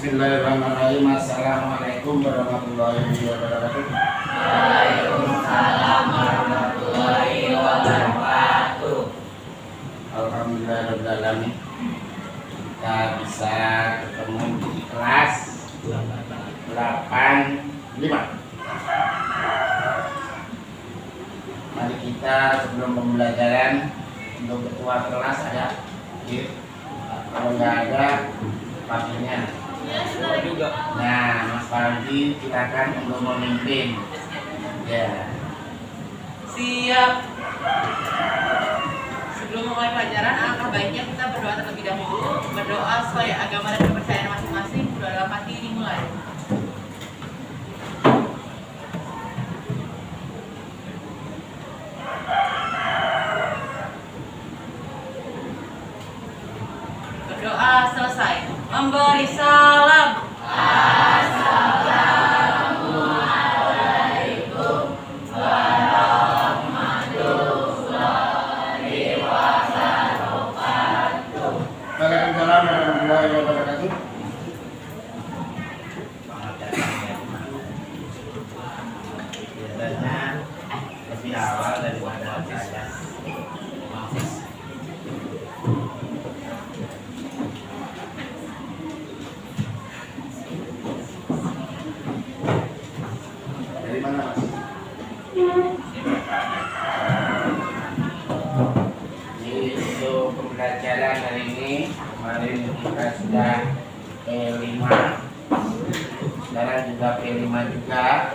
Bismillahirrahmanirrahim. Assalamualaikum warahmatullahi wabarakatuh. Waalaikumsalam warahmatullahi wabarakatuh. Alhamdulillahirabbil alamin. Kita bisa ketemu di kelas 85. Mari kita sebelum pembelajaran untuk ketua kelas ada. Kalau nggak ada pakainya. Nah, Mas Fardi silakan untuk memimpin. Ya. Siap. Sebelum memulai pelajaran, alangkah baiknya kita berdoa terlebih dahulu. Berdoa sesuai agama dan kepercayaan masing-masing. Berdoa dalam hati dimulai. Berdoa selesai. Memberi salam. Assalamualaikum warahmatullahi wabarakatuh. Waalaikumsalam warahmatullahi wabarakatuh. Biasanya lebih awal daripada saya. Dari mana, Mas? Jadi untuk pembelajaran hari ini, kemarin kita sudah P5, sekarang juga P5 juga.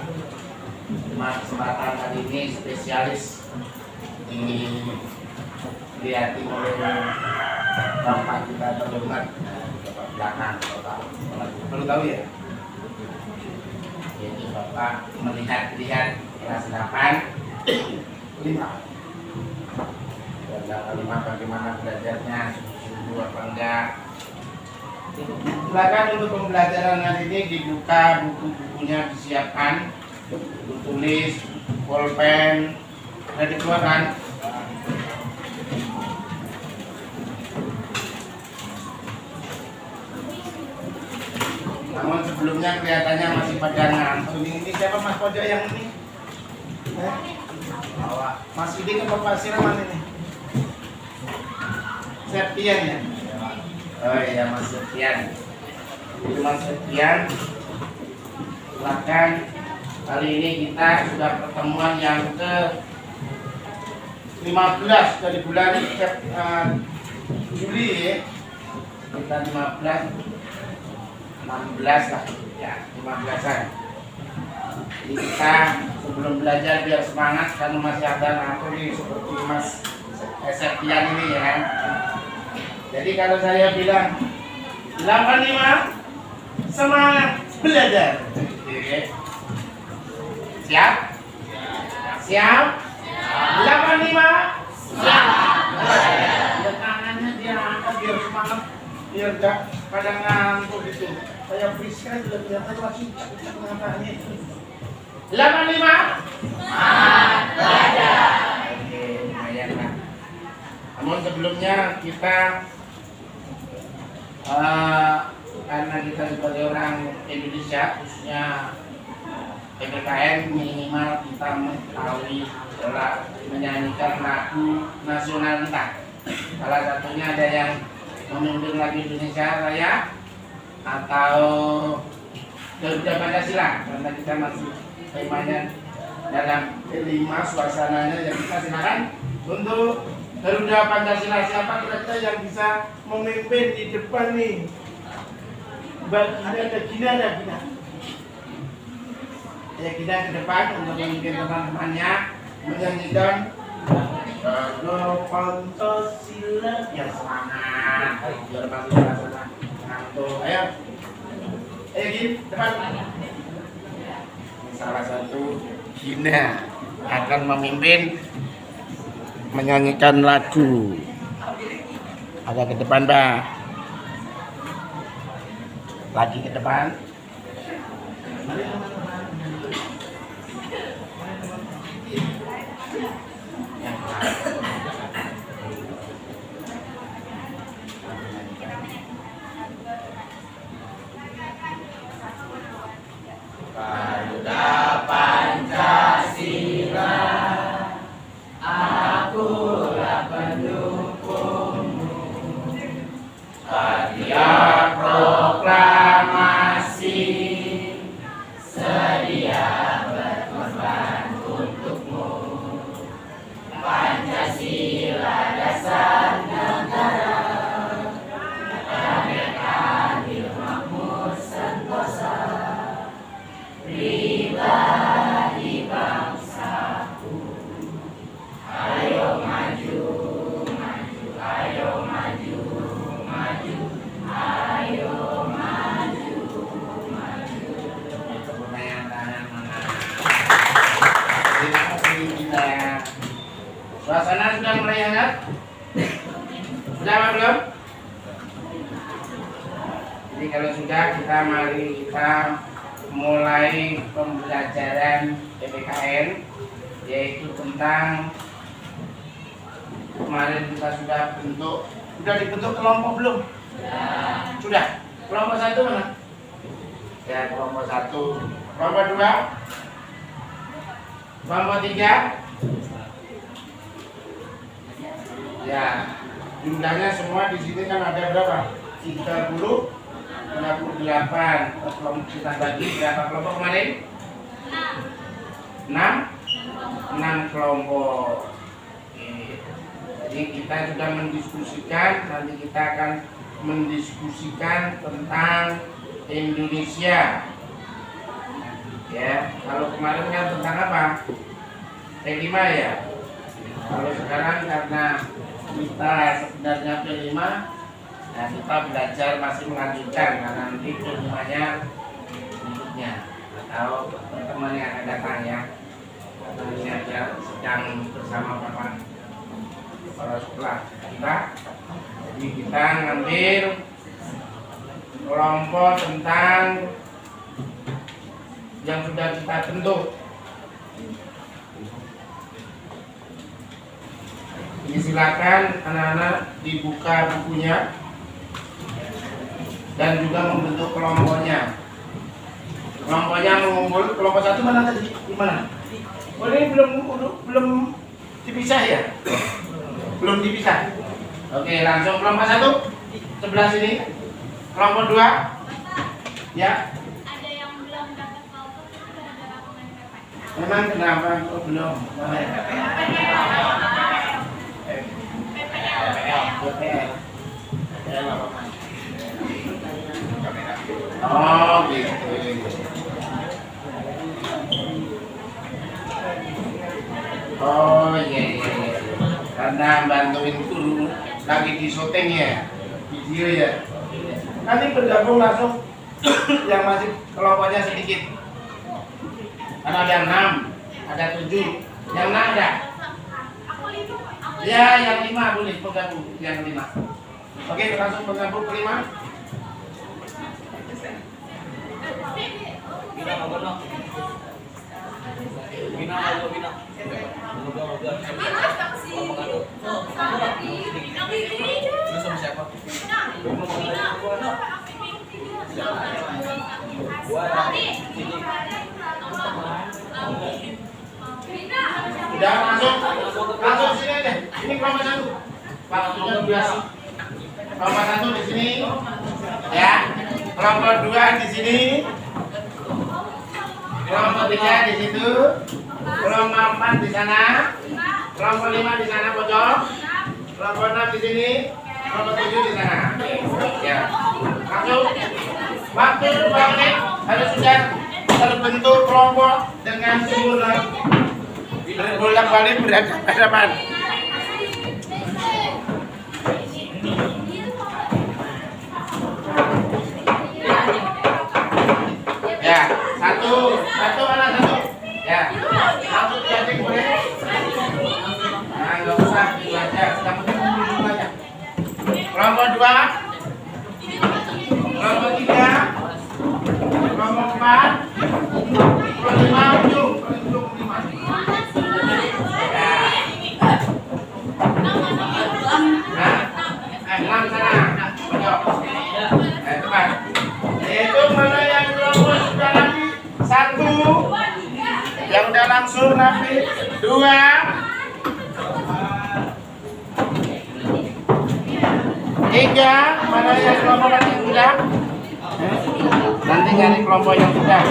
Cuma kesempatan hari ini spesialis dilihat oleh Bapak kita terhormat, Bapak belakang, Bapak perlu tahu ya. Jadi Bapak melihat kelas 8 5 bagaimana belajarnya, sungguh apa enggak. Silakan untuk pembelajaran hari ini dibuka, buku-bukunya disiapkan, buku tulis, pulpen, sudah dikeluarkan. Namun sebelumnya kelihatannya masih pada ngantuk. Ini siapa Mas Pojok yang ini? Mas Iding apa Pak Siraman ini? Septian ya? Oh iya Mas Septian. Itu Mas Septian. Silakan. Kali ini kita sudah pertemuan yang ke 15 dari bulan Juli ya. Kita 16 lah ya, 15-an. Jadi kita sebelum belajar biar semangat karena masih ada aku nih seperti Mas Septian ini ya kan. Jadi kalau saya bilang 85 semangat belajar. Oke. Siap? Siap? 85 semangat belajar. Tangannya dia angkat biar semangat, biar enggak pada ngantuk gitu. Saya freeze-kan sudah kelihatan langsung pengatanya itu. 85 semangat belajar. Oke, lumayan lah. Namun sebelumnya kita karena kita sebagai orang Indonesia, khususnya PPKN, minimal kita mengetahui menyanyikan lagu nasional kita. Salah satunya ada yang memimpin lagu Indonesia Raya atau Garuda Pancasila, karena kita masih temanya dalam P5 suasananya. Yang kita silakan untuk Garuda Pancasila. Siapa kira-kira yang bisa memimpin di depan nih? Ada Gina. Ya, kita ke depan untuk memimpin teman-temannya menyanyikan Garuda Pancasila. Ya semangat, biar masuk suasana ngantuk. Ayo Gin, depan. Salah satu Gina akan memimpin menyanyikan lagu. Agak ke depan, Mbak. Lagi ke depan. Patriot proklamasi, sedia berkorban untukmu. Pancasila dasar negara, merdeka adil makmur sentosa, pribadi bangsaku. Ayo maju, maju, ayo maju, maju, ayo maju, maju. Pertanyaan tangan mana? Terima kasih kita. Suasana sudah mulai hangat? Sudah apa belum? Jadi kalau sudah, mari kita mulai pembelajaran PPKN, yaitu tentang kemarin kita sudah dibentuk kelompok belum? Sudah. Kelompok 1 mana? Ya, kelompok 1. Kelompok 2? Kelompok 3? Ya, jumlahnya semua di sini kan ada berapa? 30, 58. Kelompok kita bagi berapa kelompok kemarin? 6 kelompok. Oke. Jadi kita sudah mendiskusikan, nanti kita akan mendiskusikan tentang Indonesia. Ya, kalau kemarin kan tentang apa? P5 ya. Kalau sekarang karena kita sebenarnya P5, nah kita belajar masih melanjutkan karena nanti P5-nya berikutnya atau teman yang akan datang ya. Karena ini aja sedang bersama Bapak kepala sekolah kita. Jadi kita ngambil kelompok tentang yang sudah kita bentuk. Jadi silakan anak-anak dibuka bukunya dan juga membentuk kelompoknya. Kelompoknya mengumpul. Kelompok 1 mana tadi? Di mana? Oh, ini belum dipisah ya? Belum dipisah. Oke, langsung kelompok 1 sebelah sini. Kelompok 2 ya. Ada yang belum dapat kelompok itu ada dokumen PPL. Memang kenapa kok belum? PPL. Oh gitu. Oh iya. Karena bantuin guru lagi di syuting ya, video ya. Nanti bergabung langsung yang masih kelompoknya sedikit. Karena ada 6, ada 7, yang 6 ada. Ya, yang 5 boleh bergabung, yang 5. Oke, langsung bergabung ke 5. Udah langsung sini aja. Ini kelompok 1. Waktunya biasa. Kelompok 1 di sini. Ya. Kelompok 2 di sini. Kelompok 3 di situ. Kelompok 4 di sana. Kelompok 5 di sana pojok. Kelompok 6 di sini. Kelompok 7 di sana. Ya. Langsung. Waktu 2 menit harus sudah terbentuk kelompok dengan sempurna. Bolak-balik berhadapan. Ya, satu mana satu? Ya, langsung chatting boleh. Nah, nggak usah belajar, kamu dulu aja. Kelompok 2, kelompok 3, kelompok 4, kelompok 5 ujung, kelompok 5. Enam sana, pojok. Teman. Itu mana yang kelompok sudah rapi? 1. Yang udah langsung rapi. 2. 3, mana yang kelompok yang sudah? Nanti nyari kelompok yang sudah.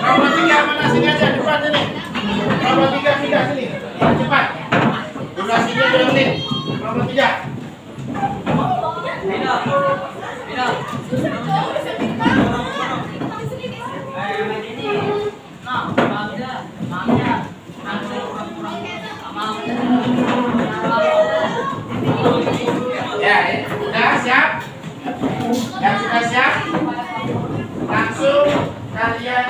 Nomor 3 mana sini aja depan sini. Nomor 3 pindah sini. Cepat. Durasinya 2 menit. Nomor 3. Ya, sudah siap? Yang sudah siap? Langsung kalian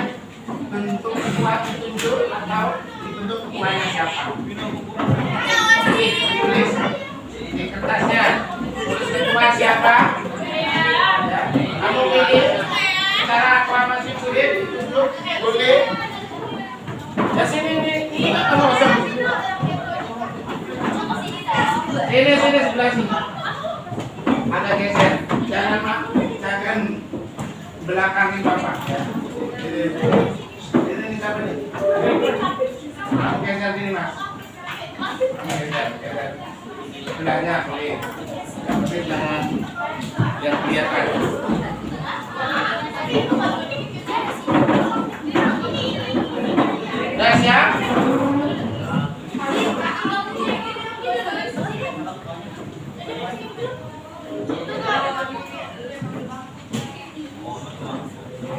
bentuk suatu tunjuk atau dibentuk kepada siapa? Tulis di kertasnya. Tulis ketua siapa? Ya. Kamu pilih secara aklamasi boleh ditunjuk, boleh. Ya sini ini kamu kosong. Ini sebelah sini. Agak geser. Jangan belakangin bapak. Ini siapa nih? Geser sini mas. Geser. Sebelahnya boleh. Tapi jangan yang kelihatan. Udah siap?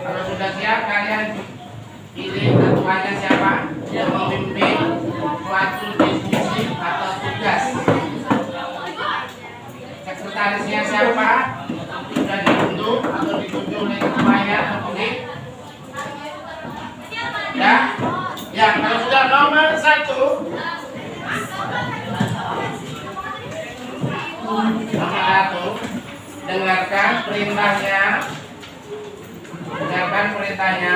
Kalau sudah siap, kalian pilih ketuanya siapa yang memimpin suatu diskusi atau tugas. Sekretarisnya siapa sudah ditunjuk atau ditunjuk oleh ketuanya terpilih. Ya, ya kalau sudah nomor 1. Nomor 1, dengarkan perintahnya. Dengarkan perintahnya.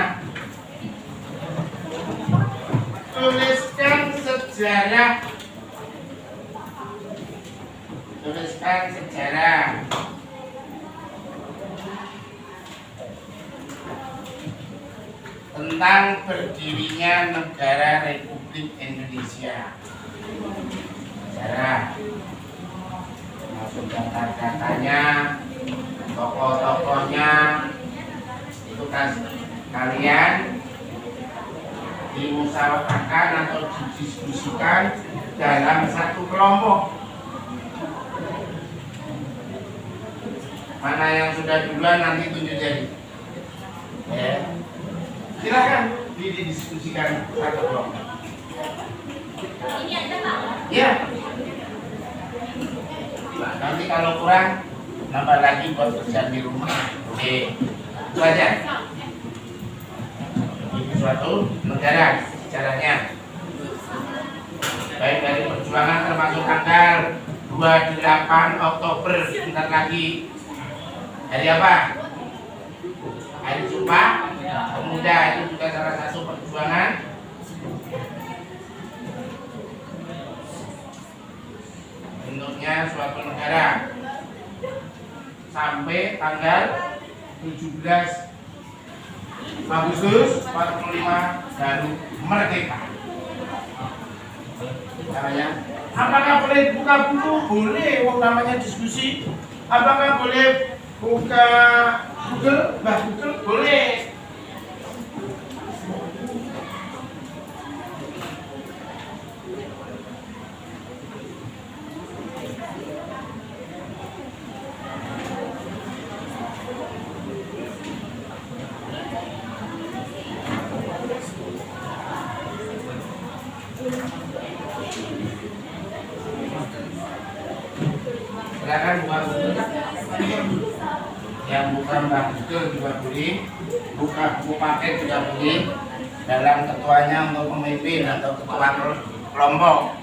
Tuliskan sejarah. Tuliskan sejarah. Tentang berdirinya negara Republik Indonesia. Sejarah. Masuk data-datanya, tokoh-tokohnya. Itu kalian dimusyawarahkan atau didiskusikan dalam satu kelompok. Mana yang sudah duluan nanti tunjuk jari. Ya. Silakan didiskusikan satu kelompok. Ini ada Pak? Ya. Nanti kalau kurang nambah lagi buat kerjaan di rumah. Oke. Itu aja. Ini suatu negara sejarahnya. Baik dari perjuangan termasuk tanggal 28 Oktober sebentar lagi. Hari apa? Hari Sumpah Pemuda, itu juga salah satu perjuangan. Bentuknya suatu negara sampai tanggal 17 Agustus 45 baru merdeka. Caranya, apakah boleh buka buku? Boleh, namanya diskusi. Apakah boleh buka Google? Google boleh. Silakan buka Google. Yang bukan Google juga boleh. Buka buku paket juga boleh. Dalam ketuanya untuk pemimpin atau ketua kelompok.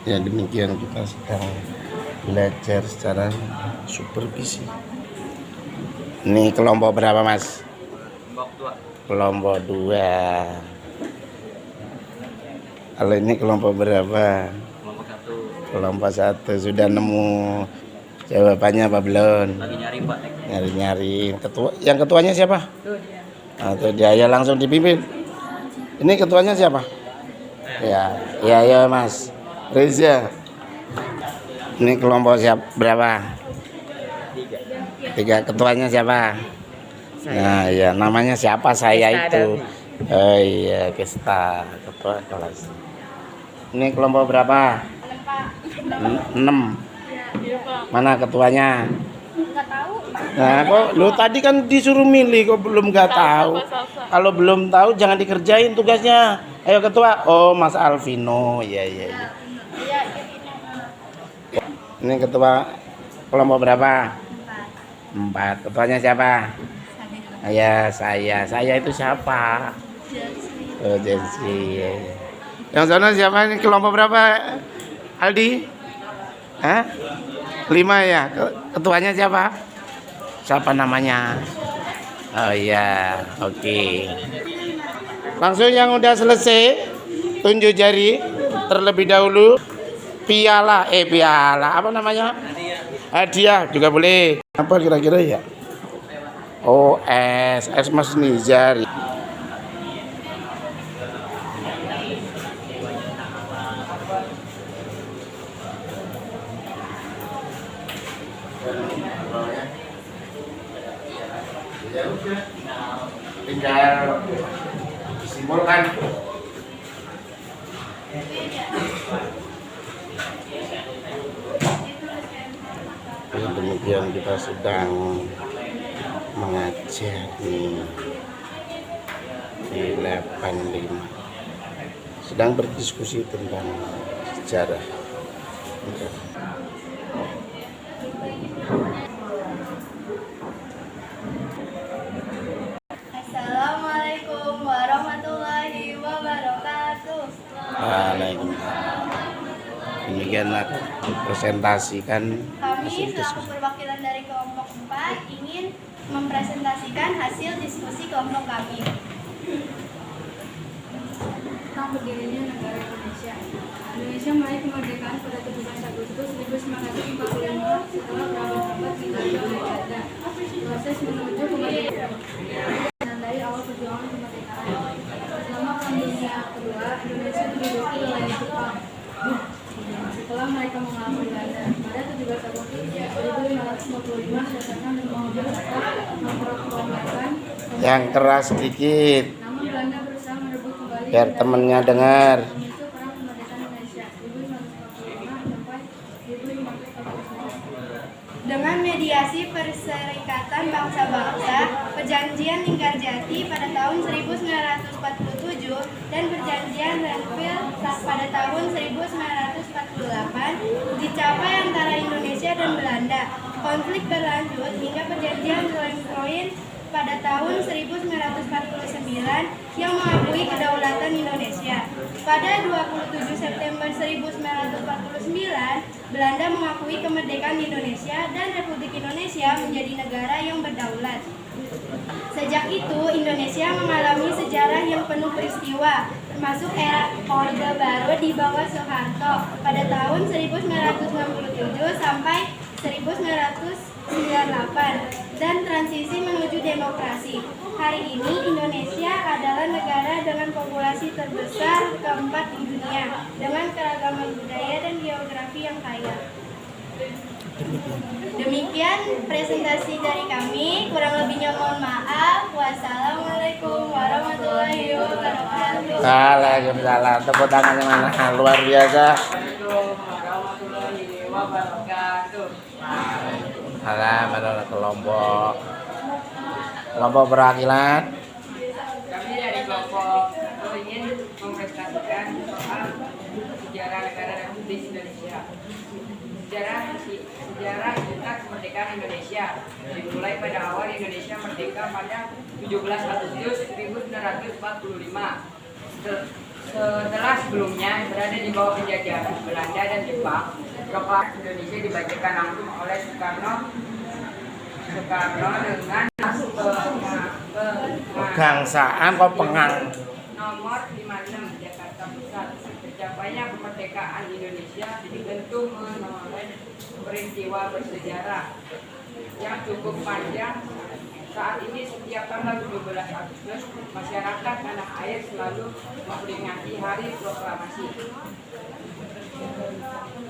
Ya demikian kita sedang belajar secara supervisi. Ini kelompok berapa Mas? Kelompok 2. Kalau ini kelompok berapa? Kelompok 1. Sudah nemu jawabannya apa belum? Lagi nyari Pak. Nyari-nyari. Yang ketuanya siapa? Atau dia ya langsung dipimpin. Ini ketuanya siapa? Ya Mas Reza. Ini kelompok berapa? 3. Ketuanya siapa? Nah ya namanya siapa? Saya itu. Oh iya Kesta, ketua kelas. Ini kelompok berapa? 6. Mana ketuanya? Nggak tahu. Nah kok lu tadi kan disuruh milih kok belum nggak tahu. Kalau belum tahu jangan dikerjain tugasnya. Ayo ketua. Oh Mas Alvino. Iya. Ini ketua kelompok berapa? 4. Ketuanya siapa? Ya saya itu siapa? Oh Jensi. Yang sana siapa? Ini kelompok berapa? Aldi? Hah? 5 ya. Ketuanya siapa? Siapa namanya? Oh iya, oke. Langsung yang udah selesai tunjuk jari terlebih dahulu. Piala apa namanya? Hadiah juga boleh. Apa kira-kira ya? Oh, es Mas Nizar. Tinggal disimpulkan. Demikian kita sedang mengajar di 85, sedang berdiskusi tentang sejarah. Assalamualaikum warahmatullahi wabarakatuh. Waalaikumsalam. Demikian aku presentasikan Kami hasil selaku diskusi. perwakilan dari kelompok 4 ingin mempresentasikan hasil diskusi kelompok kami. Tentang berdirinya negara Indonesia. Indonesia meraih kemerdekaan pada 17 Agustus 1945 setelah berabad-abad dijajah oleh Belanda. Proses menuju kemerdekaan menandai awal perjuangan kemerdekaan. Selama Perang Dunia Kedua, Indonesia diduduki oleh Jepang. Setelah mereka mengalahkan Belanda, pada 17 Agustus 1555 berdasarkan dan mengambil tetap memproklamasikan Yang keras sedikit namun Belanda berusaha merebut kembali biar temennya dengar. memicu perang kemerdekaan Indonesia 1545 sampai 1549. Dengan mediasi Perserikatan Bangsa-Bangsa, Perjanjian Linggarjati pada tahun 1947 dan Perjanjian Renville pada tahun 1948 dicapai antara Indonesia dan Belanda. Konflik berlanjut hingga Perjanjian Rocroi pada tahun 1949 yang mengakui kedaulatan Indonesia. Pada 27 September 1949, Belanda mengakui kemerdekaan Indonesia dan Republik Indonesia menjadi negara yang berdaulat. Sejak itu, Indonesia mengalami sejarah yang penuh peristiwa, termasuk era Orde Baru di bawah Soeharto pada tahun 1967 sampai 1998 dan transisi menuju demokrasi. Hari ini Indonesia adalah negara dengan populasi terbesar keempat di dunia dengan keragaman budaya dan geografi yang kaya. Demikian presentasi dari kami, kurang lebihnya mohon maaf. Wassalamualaikum warahmatullahi wabarakatuh. Waalaikumsalam. Tepuk tangannya mana? Luar biasa. Salam adalah kelompok perwakilan. Kami dari kelompok ingin mempresentasikan soal sejarah negara Republik Indonesia. Sejarah tentang kemerdekaan Indonesia dimulai pada awal Indonesia merdeka pada 17 Agustus 1945. Setelah sebelumnya berada di bawah penjajahan Belanda dan Jepang, proklamasi Indonesia dibacakan langsung oleh Soekarno dengan Pegangsaan kok pengang. nomor 56 Jakarta Pusat. Tercapainya kemerdekaan Indonesia tentu menoreh peristiwa bersejarah yang cukup panjang. Saat ini setiap tanggal 17 Agustus masyarakat tanah air selalu memperingati hari proklamasi.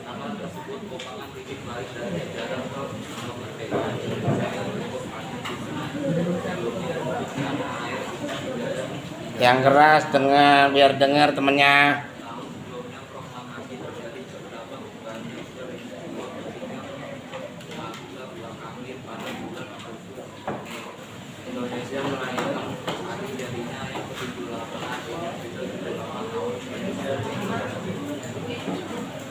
Tanggal tersebut merupakan titik balik dari sejarah kemerdekaan Indonesia yang cukup panjang. Yang keras dengar, biar dengar temennya. Tahun sebelumnya proklamasi terjadi beberapa bulan sering bulan Kamil pada bulan Agustus. Indonesia merayakan hari jadinya yang ke-78 tahun.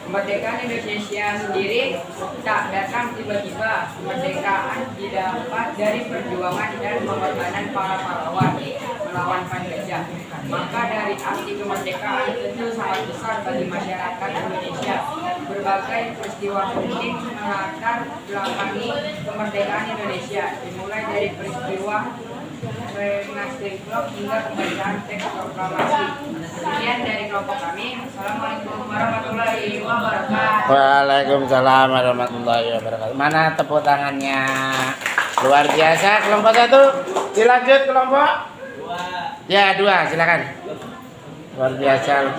Kemerdekaan Indonesia sendiri tak datang tiba-tiba. Kemerdekaan didapat dari perjuangan dan pengorbanan para pahlawan melawan penjajah. Maka dari arti kemerdekaan tentu sangat besar bagi masyarakat Indonesia. Berbagai peristiwa penting melatar belakangi kemerdekaan Indonesia, dimulai dari peristiwa Rengas Dengklok hingga pembacaan teks proklamasi. Sekian dari kelompok kami. Assalamualaikum warahmatullahi wabarakatuh. Waalaikumsalam warahmatullahi wabarakatuh. Mana tepuk tangannya? Luar biasa. Kelompok 1 dilanjut kelompok 2. Ya 2 silakan. Luar biasa.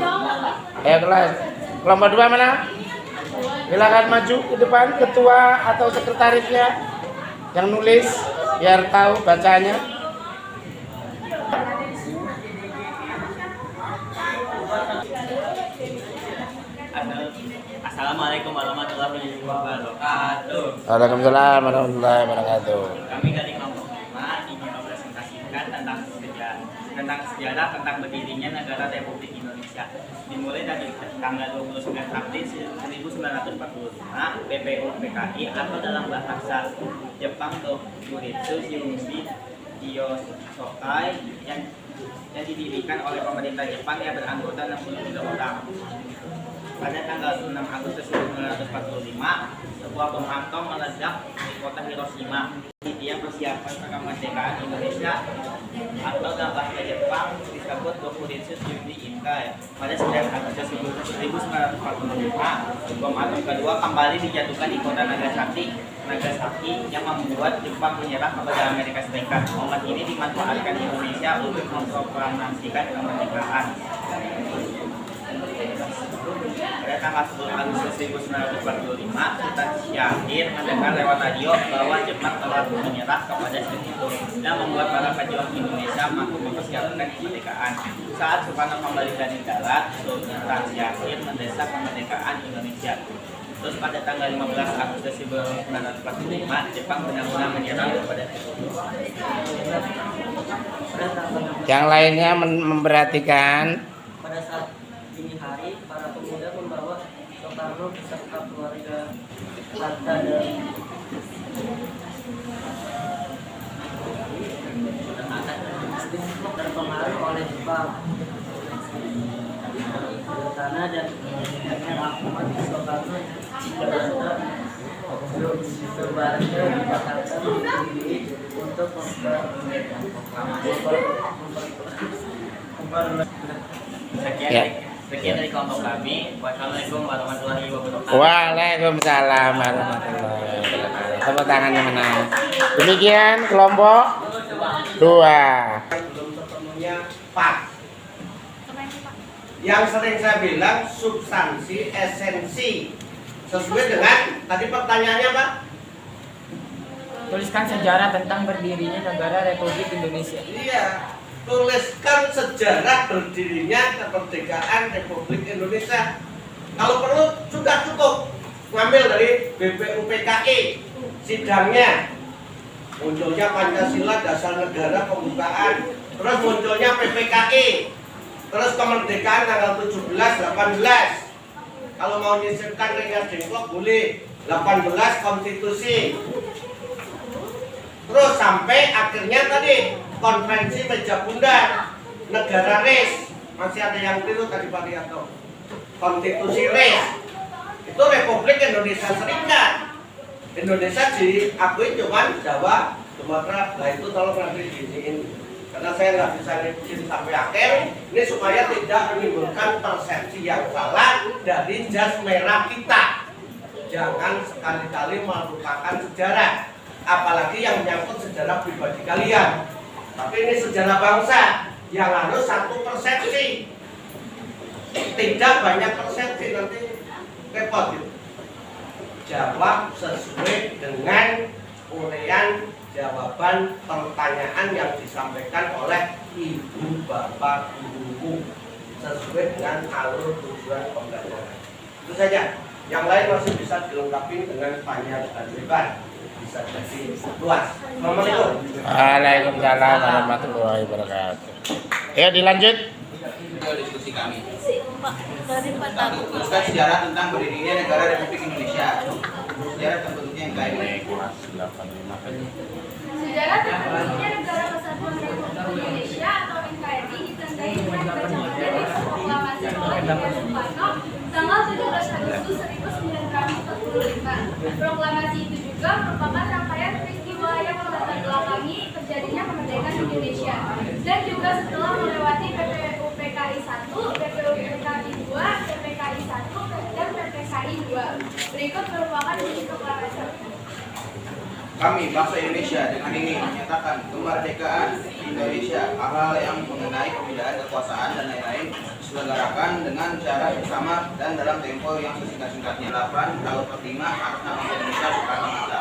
Ayo kelas. Kelompok 2 mana? Silakan maju ke depan, ketua atau sekretarisnya yang nulis biar tahu bacanya. Assalamualaikum warahmatullahi wabarakatuh. Waalaikumsalam warahmatullahi wabarakatuh. Kami dari kelompok 5 ingin mempresentasikan tentang sejarah tentang berdirinya negara Republik Indonesia. Dimulai dari tanggal 29 April 1945, BPUPKI atau dalam bahasa Jepang Tokuritsu Shunshi Yosokai yang didirikan oleh pemerintah Jepang yang beranggota 63 orang. Pada tanggal 6 Agustus 1945, sebuah bom atom meledak di kota Hiroshima. Dia persiapan kemerdekaan Indonesia atau dalam bahasa Jepang disebut Dokuritsu Shunshi Inkai. Pada 9 Agustus 1945, bom atom kedua kembali dijatuhkan di kota Nagasaki yang membuat Jepang menyerah kepada Amerika Serikat. Momen ini dimanfaatkan Indonesia untuk memproklamasikan kemerdekaan. Pada tanggal 10 Agustus 1945, Sultan Syahrir mendengar lewat radio bahwa Jepang telah menyerah kepada Sekutu dan membuat para pejuang Indonesia mampu mempersiapkan kemerdekaan. Saat Soekarno kembali dari darat, Sultan Syahrir mendesak kemerdekaan Indonesia. Terus pada tanggal 15 Agustus 1945, Jepang benar-benar menyerah kepada Sekutu. Yang lainnya memperhatikan. Pada saat dini hari, para pemuda membawa Soekarno beserta keluarga harta dan terpengaruh oleh Jepang. Karena dan Ahmad Soekarno berbahagia dipaksakan diri untuk Sekian dari kelompok kami. Wassalamualaikum warahmatullahi wabarakatuh. Waalaikumsalam warahmatullahi wabarakatuh. Tepuk tangannya mana? Demikian kelompok 2. Belum ketemunya pas. Yang sering saya bilang substansi, esensi. Sesuai dengan tadi pertanyaannya Pak. tuliskan sejarah tentang berdirinya negara Republik Indonesia. Iya, tuliskan sejarah berdirinya kemerdekaan Republik Indonesia. Kalau perlu sudah cukup ngambil dari BPUPKI sidangnya. Munculnya Pancasila dasar negara pembukaan, terus munculnya PPKI, terus kemerdekaan tanggal 17, 18. Kalau mau nyisipkan Rengas Dengklok boleh. 18 konstitusi. Terus sampai akhirnya tadi konvensi meja bundar, negara res. Masih ada yang keliru tadi Pak Rianto. Konstitusi res. Itu Republik Indonesia Serikat. Indonesia diakui cuma Jawa, Sumatera. Nah itu tolong nanti diizinin. Karena saya nggak bisa ngikutin sampai akhir. Ini supaya tidak menimbulkan persepsi yang salah dari jas merah kita. Jangan sekali-kali melupakan sejarah, apalagi yang menyangkut sejarah pribadi kalian. Tapi ini sejarah bangsa yang harus satu persepsi, tidak banyak persepsi, nanti repot gitu. Jawab sesuai dengan uraian jawaban pertanyaan yang disampaikan oleh ibu bapak gurumu sesuai dengan alur tujuan pembelajaran. Itu saja. Yang lain masih bisa dilengkapi dengan panjang dan lebar, bisa jadi luas. Assalamualaikum. Waalaikumsalam warahmatullahi wabarakatuh. Ya dilanjut. Diskusi kami. Satu, teruskan sejarah tentang berdirinya negara Republik Indonesia. Sejarah terbentuknya yang baik. Sejarah terbentuknya Negara Kesatuan Republik Indonesia atau NKRI ditandai dengan bacaannya di proklamasi oleh Soekarno tanggal 17 Agustus 1945. Proklamasi itu juga merupakan rangkaian peristiwa yang melatar belakangi terjadinya kemerdekaan Indonesia dan juga setelah melewati PPUPKI 1, PPUPKI 2, PPKI 1, dan PPKI 2. Berikut merupakan isi proklamasi. Kami, bangsa Indonesia, dengan ini menyatakan kemerdekaan Indonesia. Hal-hal yang mengenai pemindahan kekuasaan dan lain-lain diselenggarakan dengan cara bersama dan dalam tempo yang sesingkat-singkatnya. 8 tahun pertama atas nama Indonesia Soekarno-Hatta.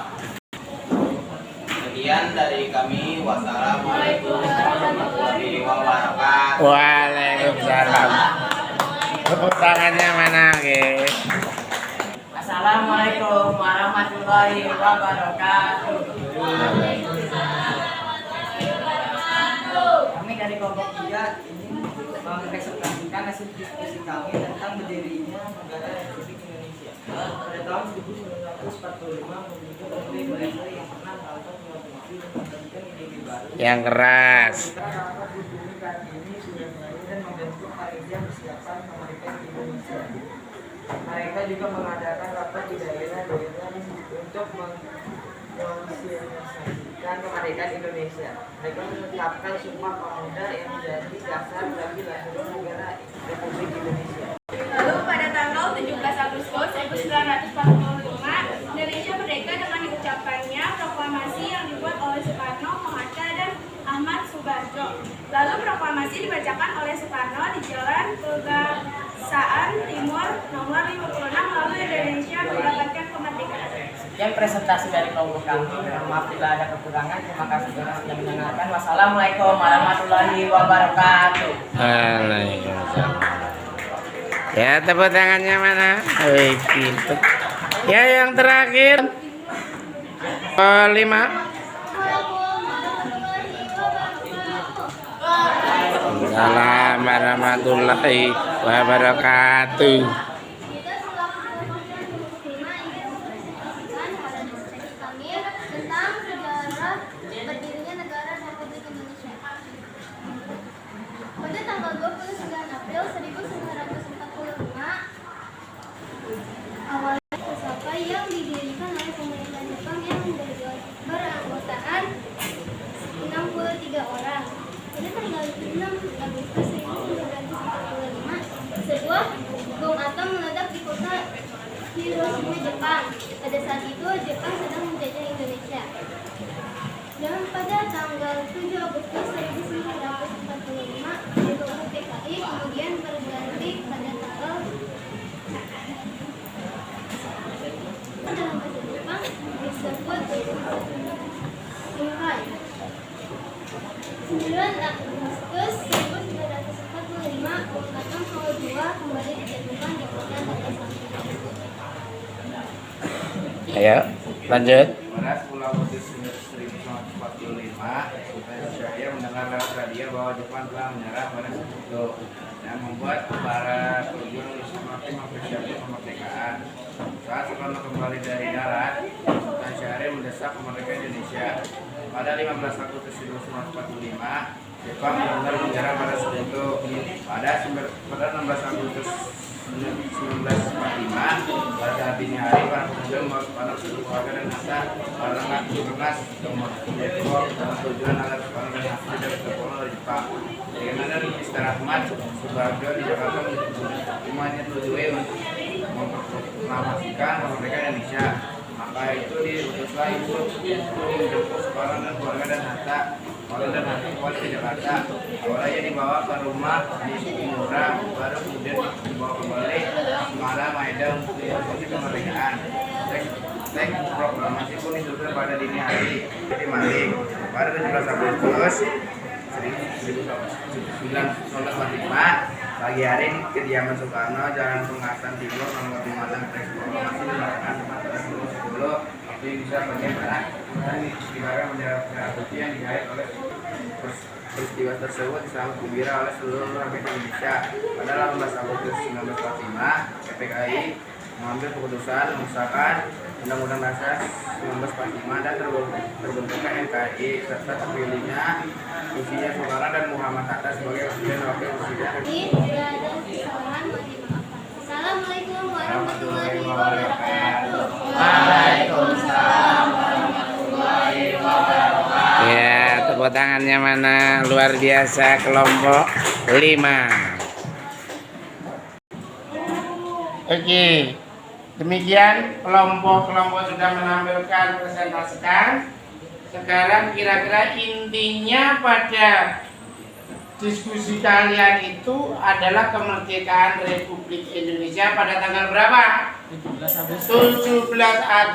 Sekian dari kami. Wassalamualaikum warahmatullahi wabarakatuh. Waalaikumsalam. Tepuk tangannya mana, guys? Assalamualaikum warahmatullahi wabarakatuh. Kami dari kelompok 3 ini mempresentasikan hasil diskusi kami tentang berdirinya negara Republik Indonesia. Pada tahun 1945 membentuk Republik Indonesia yang pernah melakukan provinsi dan memberikan ide baru. Yang keras. Rapat di bumi saat ini sudah mulai dan membentuk panitia persiapan kemerdekaan Indonesia. Mereka juga mengadakan rapat di daerah-daerah untuk mensosialisasikan kemerdekaan Indonesia. Mereka menetapkan Sumpah Pemuda yang menjadi dasar bagi lahirnya negara Republik Indonesia. Lalu pada tanggal 17 Agustus 1945, Indonesia merdeka dengan diucapkannya proklamasi yang dibuat oleh Soekarno, Hatta, dan Ahmad Subarjo. Lalu proklamasi dibacakan oleh Soekarno di Jalan Pegangsaan Timur nomor 56, lalu Indonesia mendapatkan kemerdekaan. Sekian presentasi dari kelompok kami. Maaf bila ada kekurangan. Terima kasih atas yang mendengarkan. Wassalamualaikum warahmatullahi wabarakatuh. Waalaikumsalam. Ya, tepuk tangannya mana? Wih, gitu. Ya, yang terakhir. 5. Waalaikumsalam warahmatullahi wabarakatuh. Tentang sejarah berdirinya negara Republik Indonesia. Pada tanggal 29 April 1945, awalnya Pusaka yang didirikan oleh pemerintahan Jepang yang beranggotaan 63 orang. Pada tanggal 6 Agustus 1945, sebuah bom atom meledak di kota Hiroshima, Jepang. Pada saat itu, Jepang sedang menjajah Indonesia. Dan pada tanggal 7 Agustus 1945, PPU PKI kemudian berganti pada tanggal dalam bahasa Jepang disebut Shinkai. 9 Agustus 1945, bom atom Hall-2 kembali dijatuhkan di kota Nagasaki. Ayo, lanjut. Pada 10 Agustus 1945, Sultan Syahrir mendengar lewat radio bahwa Jepang telah menyerah pada Tuh, yang membuat para pejuang semakin mempersiapkan kemerdekaan. Saat Soekarno kembali dari darat, Sultan Syahrir mendesak kemerdekaan Indonesia. Pada 15 Agustus 1945, Jepang benar-benar menyerang pada Sekutu. Pada 16 Agustus 1945, pada saat dini hari para pemuda membawa seluruh keluarga dan harta berangkat bergegas ke Depok dengan tujuan agar Soekarno dan Hatta tidak terpengaruh oleh Jepang. Bagaimana Mr. Ahmad Subarjo di Jakarta menyetujui untuk memproklamasikan kemerdekaan Indonesia. Maka itu diutuslah ibu menjemput Soekarno dan keluarga dan Hatta. Soekarno dan Hatta kembali ke Jakarta. Awalnya dibawa ke rumah di Sukimura, baru kemudian dibawa kembali Semala Maeda untuk diproses kemerdekaan. Teks proklamasi pun ditutup pada dini hari di Maling. Pada 17 Agustus 1945, pagi hari kediaman Soekarno, Jalan Pengasan Timur, nomor 56, teks proklamasi dilakukan 14.10 waktu Indonesia bagian barat. Dan dibawa bendera putih yang digait oleh peristiwa tersebut disambut gembira oleh seluruh rakyat Indonesia. Pada 18 Agustus 1945, PPKI mengambil keputusan mengesahkan Undang-Undang Dasar 1945 dan terbentuknya NKRI serta terpilihnya fungsinya Soekarno dan Muhammad Hatta sebagai presiden dan wakil presiden. Assalamualaikum warahmatullahi wabarakatuh. Waalaikumsalam warahmatullahi wabarakatuh. Ya, tepuk tangannya mana? Luar biasa kelompok 5. Oke. Demikian kelompok-kelompok sudah menampilkan presentasikan. Sekarang kira-kira intinya pada diskusi kalian itu adalah kemerdekaan Republik Indonesia pada tanggal berapa? 17 Agustus.